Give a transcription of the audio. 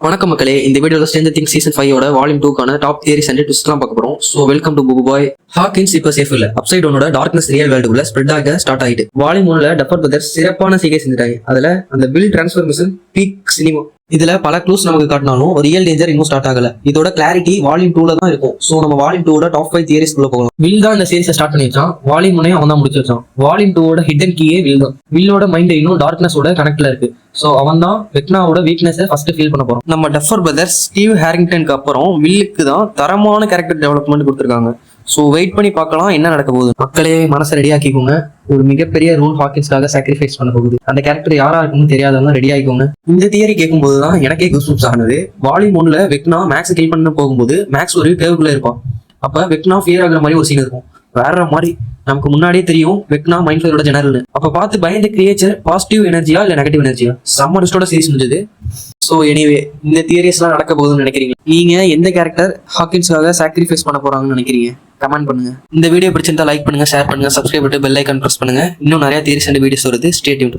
வணக்கம் மக்களே, இந்த வீடியோல ஸ்ட்ரேஞ்சர் திங்ஸ் சீசன் 5 ஓட வால்யூம் 2 கான டாப் தியரிஸ் அண்ட் ட்விஸ்ட்லாம் பார்க்க போறோம். சோ வெல்கம் டு புகு பாய். ஹாக்கின்ஸ் இப்ப சேஃப் இல்ல. அப்சைட் டவுனோட டார்க்னஸ் ரியல் வேர்ல்டுக்குள்ள ஸ்ப்ரெட் ஆக ஸ்டார்ட் ஆயிட்டு. வால்யூம் 1ல டஃபர் பிரதர்ஸ் சிறப்பான சீகை செஞ்சுட்டாங்க. அதுல அந்த பில் டிரான்ஸ்ஃபர்மேஷன் பீக் சினிமா. இதுல பல க்ளூஸ் நமக்கு காட்டினாலும் ரியல் டேஞ்சர் இன்னும் ஸ்டார்ட் ஆகல. இதோட கிளாரிட்டி வால்யூம் 2ல தான் இருக்கும். சோ நம்ம வால்யூம் 2 டாப் 5 தியரிஸ் குள்ள போகலாம். வில் தான் இந்த சீரிஸை ஸ்டார்ட் பண்ணி வச்சான். வால்யூம் 1 அவன் தான் முடிச்சு வச்சான். வால்யூம் 2 ஹிடன் கீயே வில் தான். வில்லோட மைண்ட் இன்னும் டார்க்னஸோட கனெக்ட்ல இருக்கு. சோ அவன் தான் வெக்னாவோட வீக்னஸை ஃபர்ஸ்ட் ஃபீல் பண்ண போறோம். நம்ம டஃபர் பிரதர்ஸ் ஸ்டீவ் ஹாரிங்டனுக்கு அப்புறம் வில்லுக்கு தான் தரமான கேரக்டர் டெவலப்மெண்ட் கொடுத்துருக்காங்க. சோ வெயிட் பண்ணி பார்க்கலாம் என்ன நடக்க போகுது. மக்களே மனசை ரெடி ஆக்கிக்கோங்க. ஒரு மிகப்பெரிய ரோல் ஹாக்கின்ஸ்க்காக சாக்ரிஃபைஸ் பண்ண போகுது. அந்த கேரக்டர் யாரா இருக்குன்னு தெரியாதவங்க ரெடி ஆகிக்கோங்க. இந்த தியரி கேட்கும்போது தான் எனக்கே குஸ்பூப்ஸ் ஆனது. வால்யூம் 1ல வெக்னா மேக்ஸ் கில் பண்ண போகும்போது மேக்ஸ் ஒரு கேவுக்குள்ள இருப்பான். அப்ப வெக்னா ஃபியர் ஆகுற மாதிரி ஒரு சீன் இருக்கும். வேற மாதிரி நமக்கு முன்னாடியே தெரியும் வெக்னா மைண்ட் ஃபிளரோட ஜெனரல். அப்ப பார்த்து பயந்த கிரியேச்சர் பாசிட்டிவ் எனர்ஜியா இல்ல நெகட்டிவ் எனர்ஜியா செம்ம லிஸ்டோட சீரிஸ் முடிஞ்சது. ஸோ எனிவே இந்த தியரிஸ் எல்லாம் நடக்க போகுதுன்னு நினைக்கிறீங்க? நீங்க எந்த கேரக்டர் ஹாக்கின்ஸ்க்காக சாக்ரிஃபைஸ் பண்ண போறாங்கன்னு நினைக்கிறீங்க? கமெண்ட் பண்ணுங்க. இந்த வீடியோ பிடிச்சிருந்தா லைக் பண்ணுங்க, ஷேர் பண்ணுங்க, சப்ஸ்கிரைப் பண்ணிட்டு பெல் ஐக்கான் பிரஸ் பண்ணுங்க. இன்னும் நிறைய தியரிஸ் அண்ட் வீடியோஸ் வருது. Stay tuned.